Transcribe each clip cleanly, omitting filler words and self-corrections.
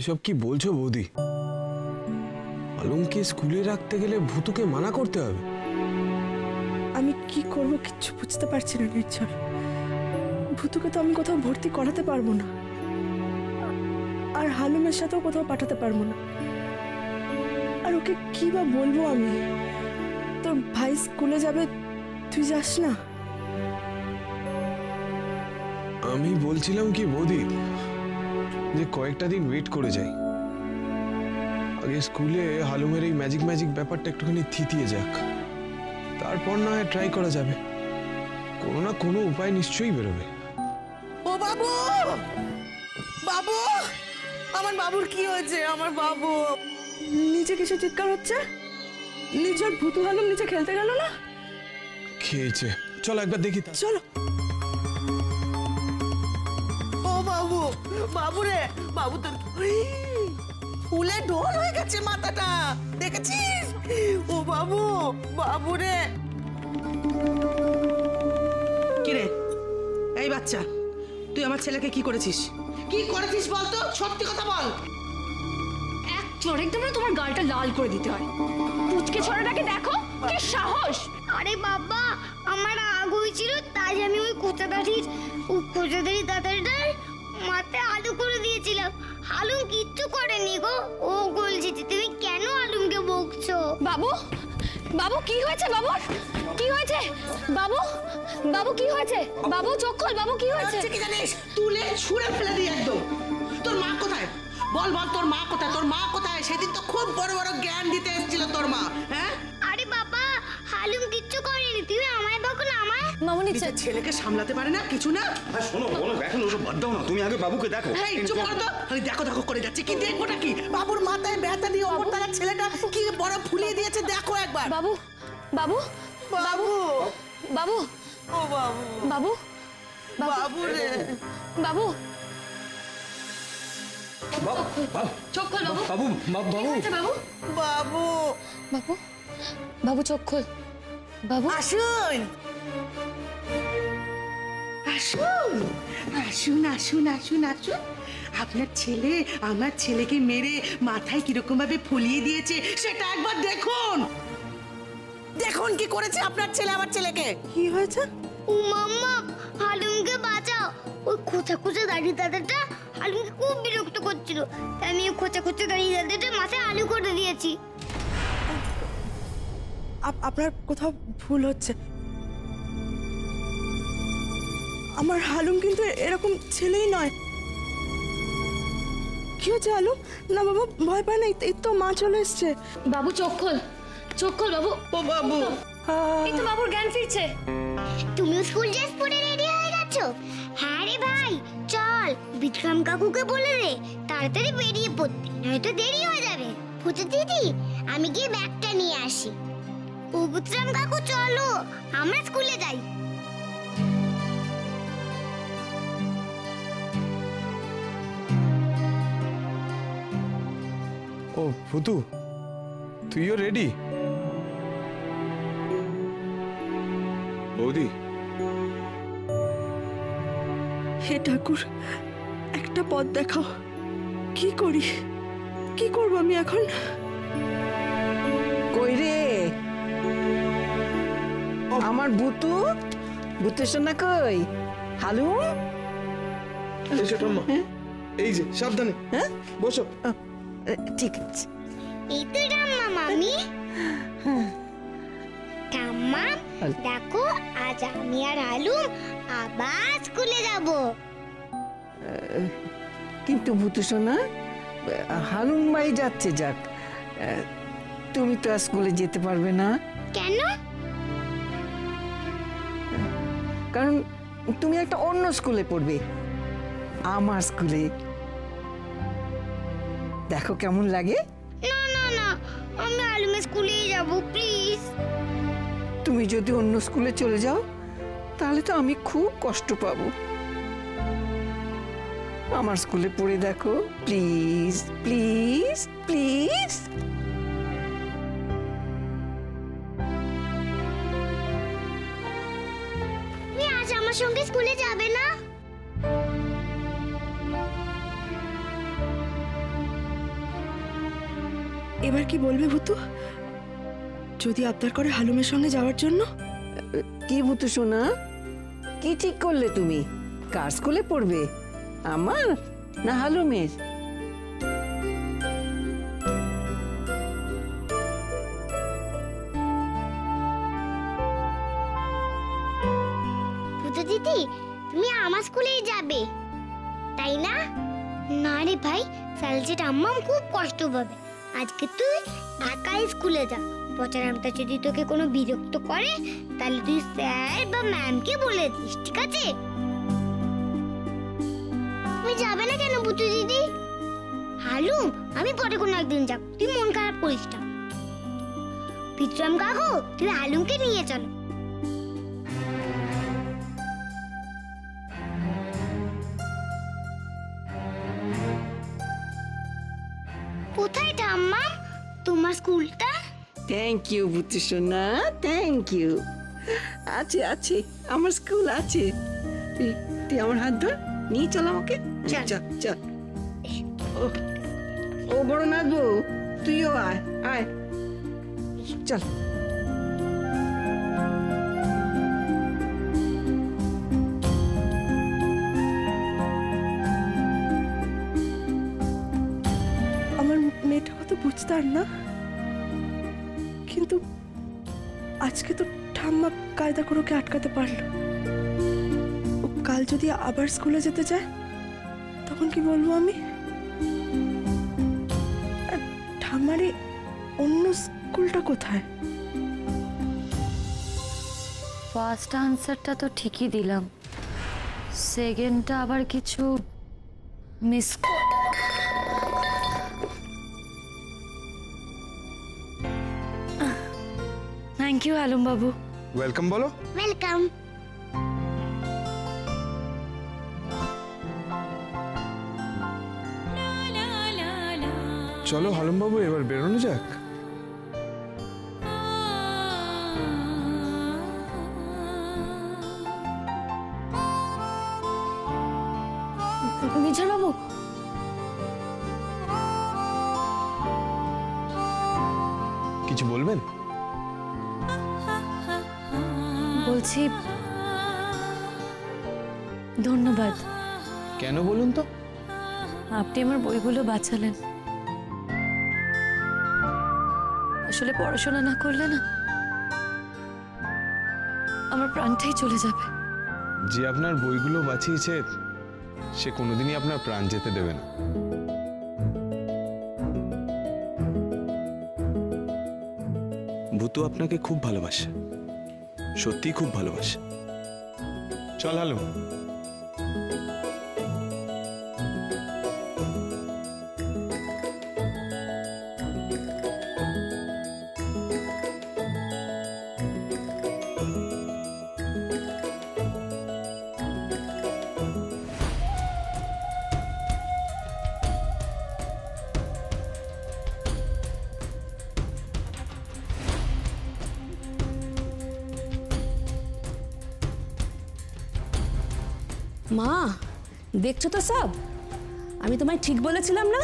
এসব কি বলছো বৌদি? আলমকে স্কুলে রাখতে গেলে ভুতুকে মানা করতে হবে? আমি কি করব কিচ্ছু বুঝতে পারছি না নির্ঝর। ভুতুকে তো আমি কোথাও ভর্তি করাতে পারবো না, আর হালুমের সাথেও কোথাও পাঠাতে পারবো না। আর ওকে কি বা বলবো আমি? তোর ভাই স্কুলে যাবে, তুই যাস না? আমি বলছিলাম কি বৌদি, যে কয়েকটা দিন ওয়েট করে যাই। আগে স্কুলে হালুমের এই ম্যাজিক ম্যাজিক ব্যাপারটা একটুখানি থিতিয়ে যাক, তারপর না হয় ট্রাই করা যাবে। কোনো না কোনো উপায় নিশ্চয়ই বেরোবে। ও বাবু, বাবু, আমার বাবুর কি হয়েছে? আমার বাবু নিচে কিসে চিৎকার হচ্ছে? নির্ঝর ভুতু হালুম নিচে খেলতে গেল না? খেয়েছে, চলো একবার দেখি। চলো। ও বাবু, বাবু রে, বাবু তোর ফুলে ঢোল হয়ে গেছে মাথাটা, দেখেছিস? ও বাবু, বাবু রে। কিরে এই বাচ্চা, তুই আমার ছেলেকে কি করেছিস? কি করেছিস বলতো, সত্যি কথা বল। এক চড়েক তোমরা তোমার গালটা লাল করে দিতে হয়। পুচকে ছোড়াটাকে দেখো, কি সাহস! আরে বাবা, আমার রাগ হয়েছিল তাই আমি ওই কোচাদারির দাদাটার মাথায় আলু করে দিয়েছিলাম। আলুম কিচ্ছু করেনি গো, ও বলছিস তুমি কেন আলুমকে বকছো? বাবু, বাবু কি হয়েছে? বাবুর কি হয়েছে? বাবু, বাবু কি হয়েছে? বাবু চোখ খোল, বাবু কি হয়েছে? কি জানিস, তুলে ছুঁড়ে ফেলে দিই একদম। তোর মা কোথায়? বল বল, তোর মা কোথায়? তোর মা কোথায়? সেদিন তো খুব বড় বড় জ্ঞান দিতে এসেছিল তোর মা। হ্যাঁ আরে বাবা, হালুম কিচ্ছু করেনি, তুমি আমায় বকো না। আমায় মামুনি ছেলেকে সামলাতে পারে না কিছু না। শোনো বলো, এখন ওসব বাদ দাও না, তুমি আগে বাবুকে দেখো। চুপ করো তো, দেখো দেখো করে যাচ্ছে। কি দেখবোটা কি? বাবুর মাথায় ব্যথা দিয়ে ওপর তারা ছেলেটা কি বড় ফুলিয়ে দিয়েছে, দেখো একবার। বাবু, বাবু, বাবু, বাবু, ও বাবু, বাবু, বাবু রে, বাবু বাবু, চোখ খোল বাবু। বাবু, বাবু, বাবু, বাবু, বাবু, বাবু চোখ খোল। বাবু আসুন আসুন আসুন আসুন আসুন আসুন। আপনার ছেলে আমার ছেলেকে মেরে মাথায় কিরকম ভাবে ফুলিয়ে দিয়েছে সেটা একবার দেখুন। দেখুন কি করেছে আপনার ছেলে আমার ছেলেকে। কি হয়েছে? ও মাম্মা, হালুমকে বাঁচাও। ওই খোঁচা খোঁচা দাঁড়িয়ে দাদাটা হালুমকে খুব বিরক্ত করছিল, তাই আমি খোঁচা খোঁচা দাঁড়িয়ে দাদাটা মাথায় আলু করে দিয়েছি। আপনার কোথাও ভুল হচ্ছে। আমার হালুম কিন্তু এরকম ছেলেই নয়। কি হচ্ছে হালুম? না বাবা, ভয় পায় না, এই তো মা চলে এসছে। বাবু চোখ খোল, চোখ খোল বাবু। ও বাবু, এই তো বাবুর জ্ঞান ফিরছে। তুমিও স্কুল ড্রেস পরে রেডি হয়ে গেছো? হ্যাঁ রে ভাই, চল বিক্রম কাকুকে বলে দে তাড়াতাড়ি বেরিয়ে পড়তে, নয়তো দেরি হয়ে যাবে। ফুটে দিদি, আমি গিয়ে ব্যাগটা নিয়ে আসি। ও বিক্রম কাকু চলো, আমরা স্কুলে যাই। ও ভুতু, তুইও রেডি? বৌদি, হে ঠাকুর, একটা পথ দেখাও। কি করি, কি করব আমি এখন? কই রে আমার বুতু, বুতু সোনা কই? হালুম, এসো ঠাম্মা, এই যে সাবধানে, হ্যাঁ বসো। ঠিক আছে। এই তো ঠাম্মা, মামি। ঠাম্মা দেখো, আজ আমি আর আলু আবার স্কুলে যাব। কিন্তু বুতু সোনা, হালুম ভাই যাচ্ছে যাক, তুমি তো আর স্কুলে যেতে পারবে না। কেন? কারণ তুমি একটা অন্য স্কুলে পড়বে, আমার স্কুলে। দেখো কেমন লাগে। না না না, আমি আলুমের স্কুলেই যাব, প্লিজ। তুমি যদি অন্য স্কুলে চলে যাও তাহলে তো আমি খুব কষ্ট পাবো। আমার স্কুলে পড়ে দেখো, প্লিজ প্লিজ প্লিজ। তুমি আজ আমার সঙ্গে স্কুলে যাবে না? এবার কি বলবে ভূতু? যদি আবদার করে হালুমের সঙ্গে যাওয়ার জন্য? কি ভূতু সোনা, কি ঠিক করলে তুমি? কার স্কুলে পড়বে, আমার না হালুমের? ভূতু দিদি, তুমি আমার স্কুলেই যাবে তাই না? না রে ভাই, সালজেট আম্মা খুব কষ্ট পাবে। আজকে তুই একাই স্কুলে যা। পচারামটা যদি তোকে কোনো বিরক্ত করে তাহলে তুই স্যার বা ম্যামকে বলে দিস, ঠিক আছে? তুমি যাবে না কেন ভূতু দিদি? হালুম, আমি পরে কোনো একদিন যাব, তুই মন খারাপ করিস না। বিক্রম কাকু, তুই হালুমকে নিয়ে চলো। কোথায় ঠাম্মা তোমার স্কুলটা? থ্যাংক ইউ ভূতু সোনা, থ্যাংক ইউ। আছে আছে, আমার স্কুল আছে। তুই আমার হাত ধর, নিয়ে চল আমাকে। চল। চল চল। ও বড় নাচবো, তুইও আয় আয়, চল। আমার মেয়েটা কত বুঝতার না, কিন্তু আজকে তো ঠাম্মা কায়দা করে ওকে আটকাতে পারলো। ও কাল যদি আবার স্কুলে যেতে চায় তখন কি বলবো আমি? আর ঠাম্মারই অন্য স্কুলটা কোথায়? ফার্স্ট আনসারটা তো ঠিকই দিলাম, সেকেন্ডটা আবার কিছু miss. Thank you Alam Babu. Welcome বলো। ওয়েলকাম। চলো হালুম বাবু, এবার বেরোনো যাক। নিঝর বাবু, কিছু বলবেন? বলছি ধন্যবাদ। কেন বলুন তো? আপনি আমার বইগুলো বাঁচালেন। আসলে পড়াশোনা না করলে না আমার প্রাণটাই চলে যাবে। যে আপনার বইগুলো বাঁচিয়েছে সে কোনোদিনই আপনার প্রাণ যেতে দেবে না। ভূতু আপনাকে খুব ভালোবাসে, সত্যি খুব ভালোবাসে। চল হালুম। মা, দেখছো তো সব? আমি তোমায় ঠিক বলেছিলাম না?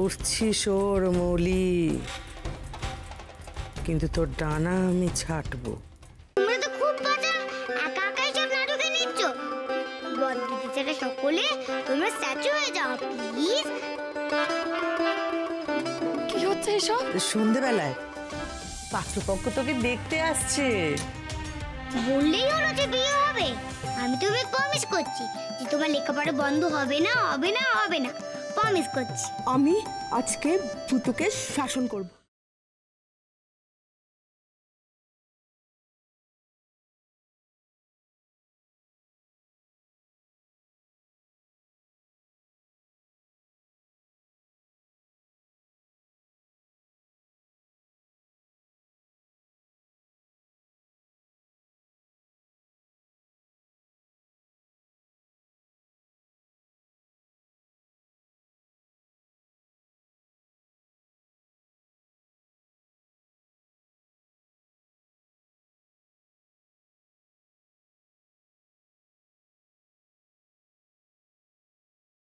উঠছিস ওর মৌলি, কিন্তু তোর ডানা আমি ছাটবো। তোমরা তো খুব বাজা, একা একাই সব নাটকে নিচ্ছ। বদদিদি ছেড়ে সকলে তোমরা স্ট্যাচু হয়ে যাও প্লিজ। কি হচ্ছে এসব? সন্ধেবেলায় পাত্রপক্ষ তোকে দেখতে আসছে। বললেই হলো যে বিয়ে হবে। আমি তোমাকে প্রমিস করছি যে তোমার লেখাপড়া বন্ধ হবে না, হবে না, হবে না। প্রমিস করছি। আমি আজকে ভূতুকে শাসন করব।